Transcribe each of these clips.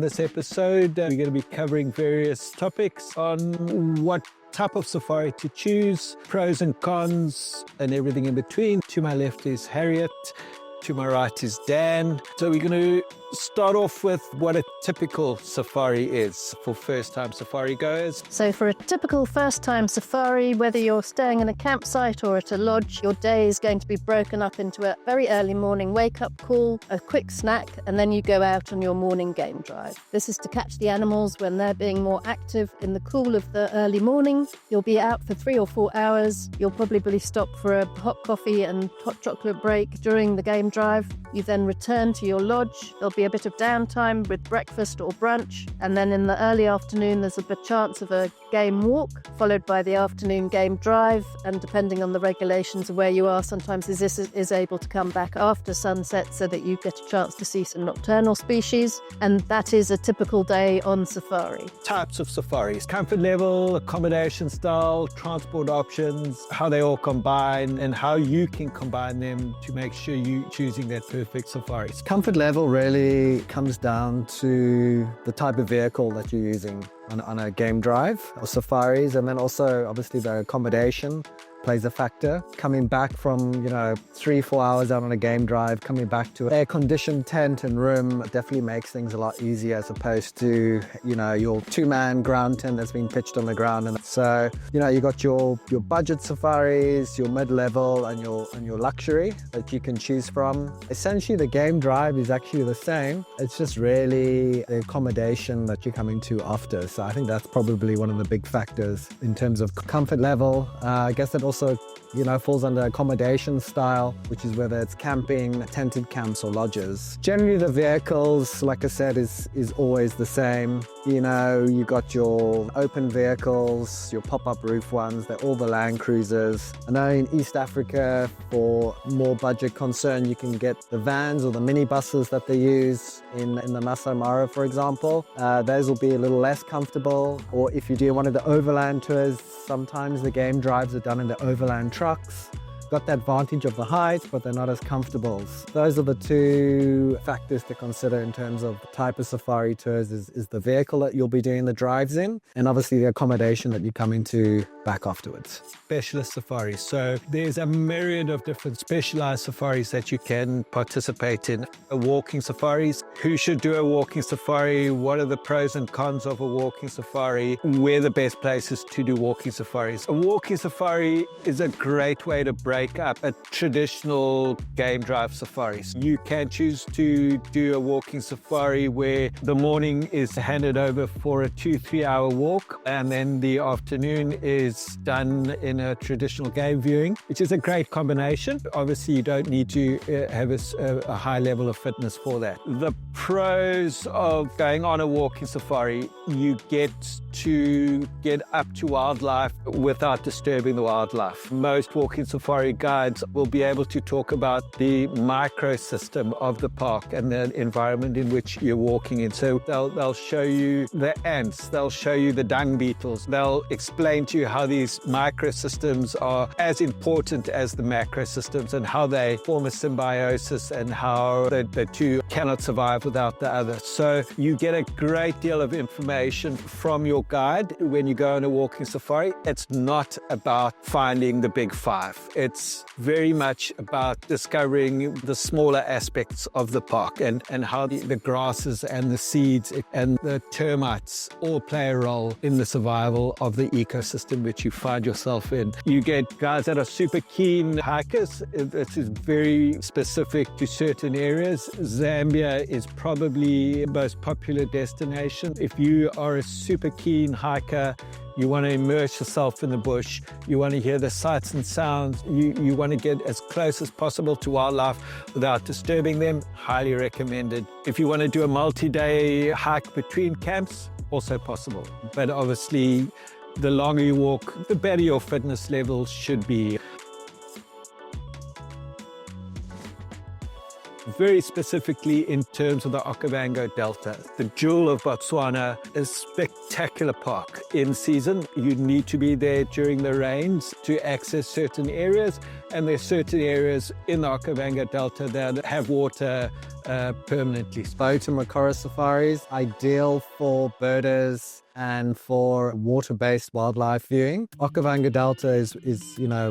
this episode. We're going to be covering various topics on what type of safari to choose, pros and cons, and everything in between. To my left is Harriet. To my right is Dan. So we're going to start off with what a typical safari is for first-time safari goers. So for a typical first-time safari, whether you're staying in a campsite or at a lodge, your day is going to be broken up into a very early morning wake-up call, a quick snack, and then you go out on your morning game drive. This is to catch the animals when they're being more active in the cool of the early morning. You'll be out for 3 or 4 hours. You'll probably stop for a hot coffee and hot chocolate break during the game drive. You then return to your lodge. There'll be a bit of downtime with breakfast or brunch, and then in the early afternoon there's a chance of a game walk followed by the afternoon game drive, and depending on the regulations of where you are, sometimes this is able to come back after sunset so that you get a chance to see some nocturnal species, and that is a typical day on safari. Types of safaris: comfort level, accommodation style, transport options, how they all combine and how you can combine them to make sure you choosing that perfect safari. Comfort level really comes down to the type of vehicle that you're using on a game drive or safaris, and then also obviously the accommodation plays a factor. Coming back from 3-4 hours out on a game drive, coming back to an air-conditioned tent and room definitely makes things a lot easier as opposed to your 2-man ground tent that's been pitched on the ground. And so you got your budget safaris, your mid-level, and your luxury that you can choose from. Essentially the game drive is actually the same, it's just really the accommodation that you're coming to after. So I think that's probably one of the big factors in terms of comfort level. I guess that also falls under accommodation style, which is whether it's camping, tented camps or lodges. Generally the vehicles, like I said, is always the same. You got your open vehicles, your pop-up roof ones, they're all the Land Cruisers. I know in East Africa, for more budget concern, you can get the vans or the minibuses that they use in the Masai Mara, for example. Those will be a little less comfortable. Or if you do one of the overland tours, sometimes the game drives are done in the overland trucks. Got that advantage of the height, but they're not as comfortable. Those are the two factors to consider in terms of the type of safari tours is the vehicle that you'll be doing the drives in, and obviously the accommodation that you come into back afterwards. Specialist safaris. So there's a myriad of different specialized safaris that you can participate in. Walking safaris. Who should do a walking safari? What are the pros and cons of a walking safari? Where are the best places to do walking safaris? A walking safari is a great way to break up a traditional game drive safaris. You can choose to do a walking safari where the morning is handed over for a 2-3 hour walk, and then the afternoon is done in a traditional game viewing, which is a great combination. Obviously you don't need to have a high level of fitness for that. The pros of going on a walking safari: you get to get up to wildlife without disturbing the wildlife. Most walking safari guides will be able to talk about the microsystem of the park and the environment in which you're walking in. So they'll show you the ants, they'll show you the dung beetles, they'll explain to you how these microsystems are as important as the macrosystems and how they form a symbiosis and how the two cannot survive without the other. So you get a great deal of information from your guide when you go on a walking safari. It's not about finding the big five. It's very much about discovering the smaller aspects of the park and how the grasses and the seeds and the termites all play a role in the survival of the ecosystem which you find yourself in. You get guys that are super keen hikers. This is very specific to certain areas. Zambia is probably the most popular destination. If you are a super keen hiker, you want to immerse yourself in the bush, you want to hear the sights and sounds, you want to get as close as possible to wildlife without disturbing them, highly recommended. If you want to do a multi-day hike between camps, also possible. But obviously, the longer you walk, the better your fitness levels should be. very specifically in terms of the Okavango Delta. The jewel of Botswana is spectacular park. In season, you need to be there during the rains to access certain areas, and there's certain areas in the Okavango Delta that have water permanently. Boat and Mokoro safaris, ideal for birders and for water-based wildlife viewing. Okavango Delta is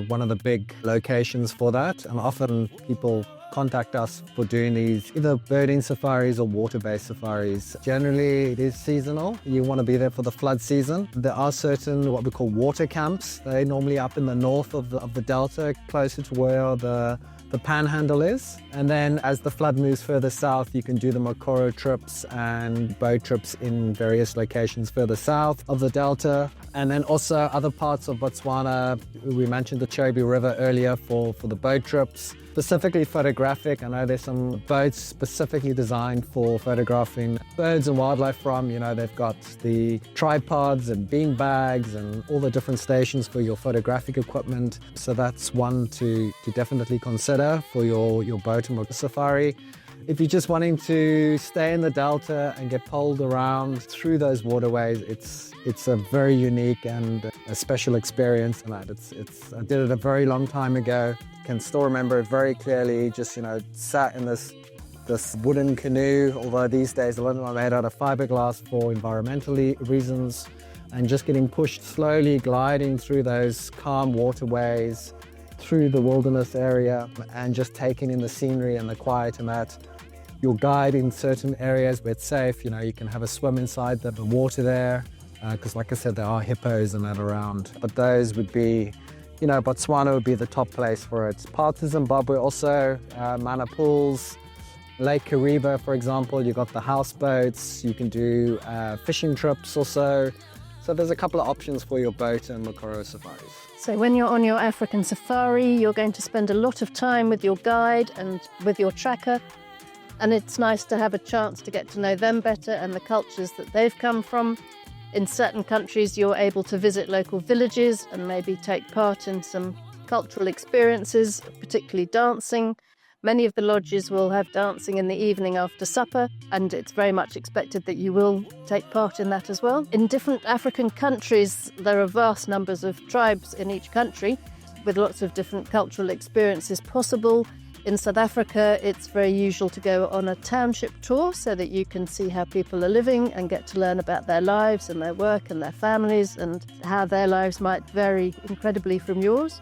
one of the big locations for that, and often people contact us for doing these either birding safaris or water-based safaris. Generally, it is seasonal. You want to be there for the flood season. There are certain what we call water camps. They're normally up in the north of the delta, closer to where the panhandle is. And then as the flood moves further south, you can do the Mokoro trips and boat trips in various locations further south of the delta. And then also other parts of Botswana. We mentioned the Chobe River earlier for the boat trips. Specifically photographic. I know there's some boats specifically designed for photographing birds and wildlife from. They've got the tripods and bean bags and all the different stations for your photographic equipment. So that's one to definitely consider for your boat and safari. If you're just wanting to stay in the delta and get poled around through those waterways, it's a very unique and a special experience. And I did it a very long time ago. Can still remember it very clearly. Just sat in this wooden canoe. Although these days a lot of them are made out of fiberglass for environmental reasons, and just getting pushed slowly, gliding through those calm waterways, through the wilderness area, and just taking in the scenery and the quiet and that. Your guide in certain areas where it's safe, you can have a swim inside the water there, because like I said, there are hippos and that around. But those would be, Botswana would be the top place for it. Parts of Zimbabwe also, Mana Pools, Lake Kariba, for example, you've got the houseboats, you can do fishing trips also. So there's a couple of options for your boat and Mokoro safaris. So when you're on your African safari, you're going to spend a lot of time with your guide and with your tracker. And it's nice to have a chance to get to know them better and the cultures that they've come from. In certain countries, you're able to visit local villages and maybe take part in some cultural experiences, particularly dancing. Many of the lodges will have dancing in the evening after supper, and it's very much expected that you will take part in that as well. In different African countries, there are vast numbers of tribes in each country, with lots of different cultural experiences possible. In South Africa, it's very usual to go on a township tour so that you can see how people are living and get to learn about their lives and their work and their families and how their lives might vary incredibly from yours.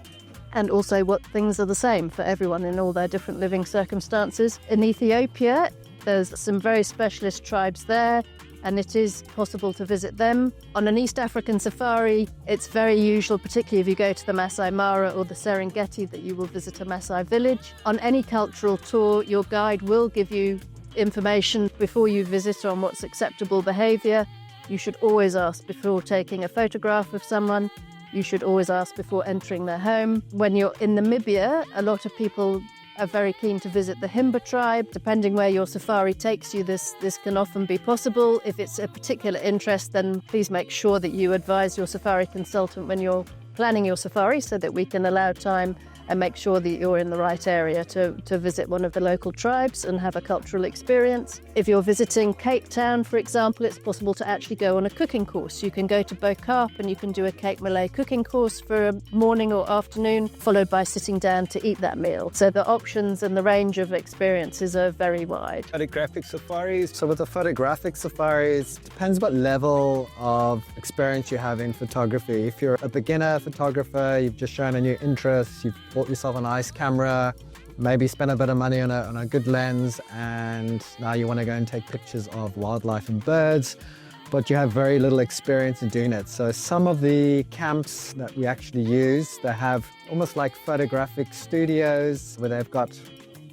And also what things are the same for everyone in all their different living circumstances. In Ethiopia, there's some very specialist tribes there, and it is possible to visit them. On an East African safari, it's very usual, particularly if you go to the Masai Mara or the Serengeti, that you will visit a Masai village. On any cultural tour, your guide will give you information before you visit on what's acceptable behaviour. You should always ask before taking a photograph of someone. You should always ask before entering their home. When you're in Namibia, a lot of people are very keen to visit the Himba tribe. Depending where your safari takes you, this can often be possible. If it's a particular interest, then please make sure that you advise your safari consultant when you're planning your safari so that we can allow time and make sure that you're in the right area to visit one of the local tribes and have a cultural experience. If you're visiting Cape Town, for example, it's possible to actually go on a cooking course. You can go to Bo Kaap and you can do a Cape Malay cooking course for a morning or afternoon, followed by sitting down to eat that meal. So the options and the range of experiences are very wide. Photographic safaris. So with the photographic safaris, depends what level of experience you have in photography. If you're a beginner photographer, you've just shown a new interest, you've bought yourself a nice camera, maybe spend a bit of money on a good lens, and now you want to go and take pictures of wildlife and birds, but you have very little experience in doing it. So some of the camps that we actually use, they have almost like photographic studios where they've got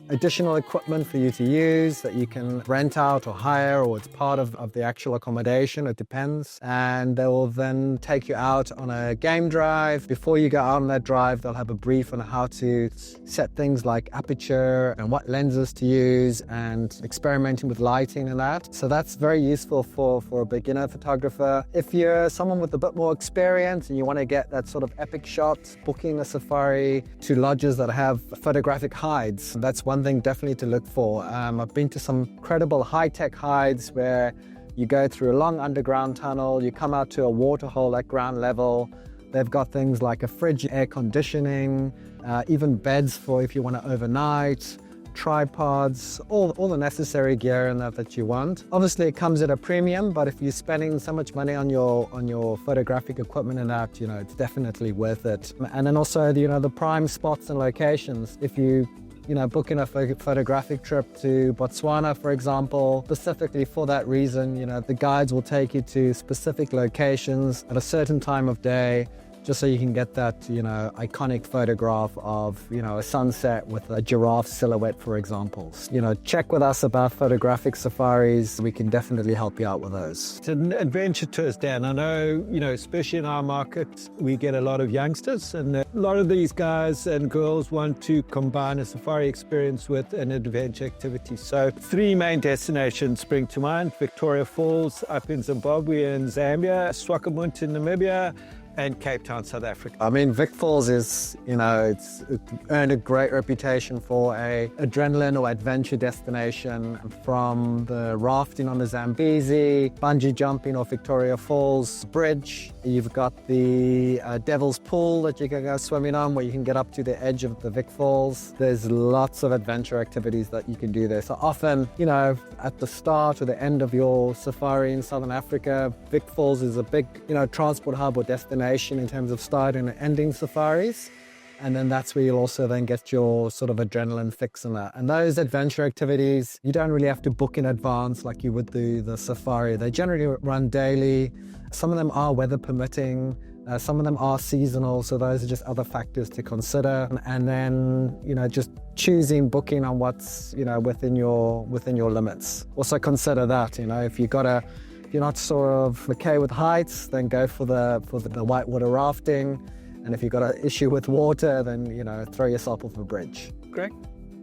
additional equipment for you to use that you can rent out or hire, or it's part of the actual accommodation, it depends. And they will then take you out on a game drive. Before you go out on that drive, they'll have a brief on how to set things like aperture and what lenses to use and experimenting with lighting and that. So that's very useful for a beginner photographer. If you're someone with a bit more experience and you want to get that sort of epic shot, booking a safari to lodges that have photographic hides, that's one one thing definitely to look for. I've been to some incredible high-tech hides where you go through a long underground tunnel, you come out to a water hole at ground level. They've got things like a fridge, air conditioning, even beds for if you want to overnight, tripods, all the necessary gear in that you want. Obviously it comes at a premium, but if you're spending so much money on your photographic equipment and that, it's definitely worth it. And then also, the prime spots and locations. If you book in a photographic trip to Botswana, for example, specifically for that reason, the guides will take you to specific locations at a certain time of day, just so you can get that, iconic photograph of, a sunset with a giraffe silhouette, for example. Check with us about photographic safaris. We can definitely help you out with those. It's an adventure tours, Dan. I know, especially in our market, we get a lot of youngsters, and a lot of these guys and girls want to combine a safari experience with an adventure activity. So 3 main destinations spring to mind: Victoria Falls up in Zimbabwe and Zambia, Swakopmund in Namibia, and Cape Town, South Africa. I mean, Vic Falls is, it's earned a great reputation for a adrenaline or adventure destination. From the rafting on the Zambezi, bungee jumping off Victoria Falls Bridge. You've got the Devil's Pool that you can go swimming on, where you can get up to the edge of the Vic Falls. There's lots of adventure activities that you can do there. So often, at the start or the end of your safari in Southern Africa, Vic Falls is a big, transport hub or destination in terms of starting and ending safaris. And then that's where you'll also then get your sort of adrenaline fix in that. And those adventure activities, you don't really have to book in advance like you would do the safari. They generally run daily. Some of them are weather permitting. Some of them are seasonal. So those are just other factors to consider. And then, just choosing booking on what's, within your limits. Also consider that, if you're not sort of okay with heights, then go for the whitewater rafting. And if you've got an issue with water, then, throw yourself off a bridge. Great.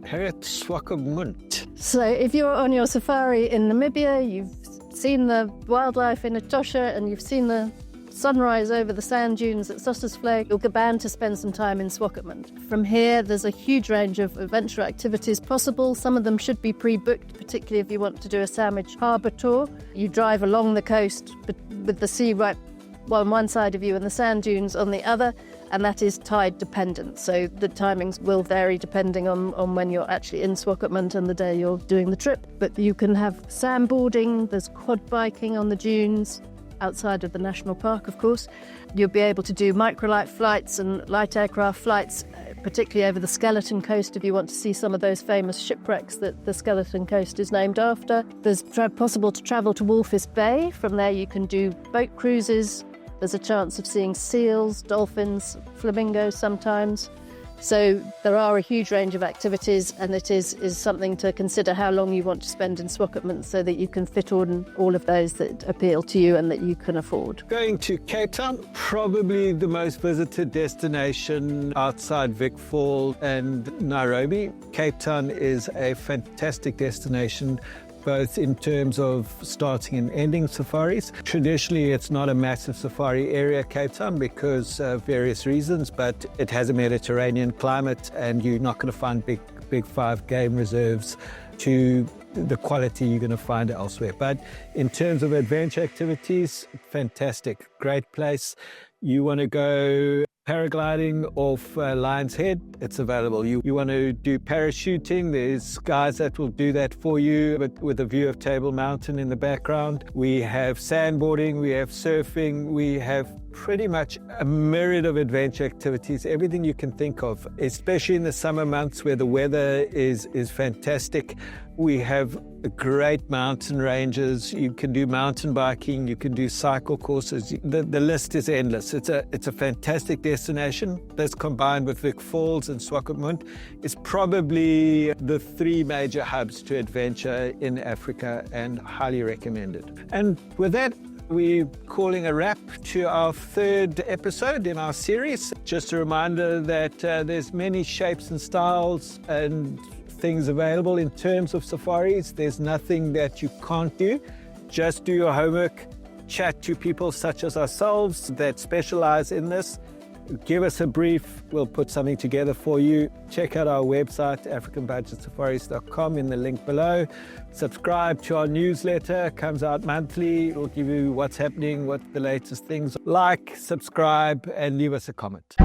Harriet, Swakopmund. So if you're on your safari in Namibia, you've seen the wildlife in Etosha and you've seen the sunrise over the sand dunes at Sossusvlei, you'll go bound to spend some time in Swakopmund. From here, there's a huge range of adventure activities possible. Some of them should be pre-booked, particularly if you want to do a sandwich harbour tour. You drive along the coast with the sea right on one side of you and the sand dunes on the other, and that is tide dependent. So the timings will vary depending on when you're actually in Swakopmund and the day you're doing the trip. But you can have sandboarding, there's quad biking on the dunes, outside of the national park, of course. You'll be able to do microlight flights and light aircraft flights, particularly over the Skeleton Coast if you want to see some of those famous shipwrecks that the Skeleton Coast is named after. There's possible to travel to Walvis Bay. From there you can do boat cruises. There's a chance of seeing seals, dolphins, flamingos sometimes. So there are a huge range of activities, and it is something to consider how long you want to spend in Swakopmund so that you can fit on all of those that appeal to you and that you can afford. Going to Cape Town, probably the most visited destination outside Vic Falls and Nairobi. Cape Town is a fantastic destination, both in terms of starting and ending safaris. Traditionally, it's not a massive safari area, Cape Town, because of various reasons, but it has a Mediterranean climate and you're not going to find big 5 game reserves to the quality you're going to find elsewhere. But in terms of adventure activities, fantastic, great place. You want to go paragliding off Lion's Head, it's available. You want to do parachuting, there's guys that will do that for you, but with a view of Table Mountain in the background. We have sandboarding, we have surfing, we have pretty much a myriad of adventure activities, everything you can think of, especially in the summer months where the weather is fantastic. We have great mountain ranges. You can do mountain biking, you can do cycle courses. The list is endless. It's a fantastic destination. That's combined with Vic Falls and Swakopmund. It's probably the 3 major hubs to adventure in Africa, and highly recommended. And with that, we're calling a wrap to our 3rd episode in our series. Just a reminder that there's many shapes and styles and things available in terms of safaris. There's nothing that you can't do. Just do your homework, chat to people such as ourselves that specialize in this. give us a brief. We'll put something together for you. Check out our website, africanbudgetsafaris.com, in the link below. Subscribe to our newsletter. It comes out monthly. It'll give you what's happening, what the latest things. Like, subscribe, and leave us a comment.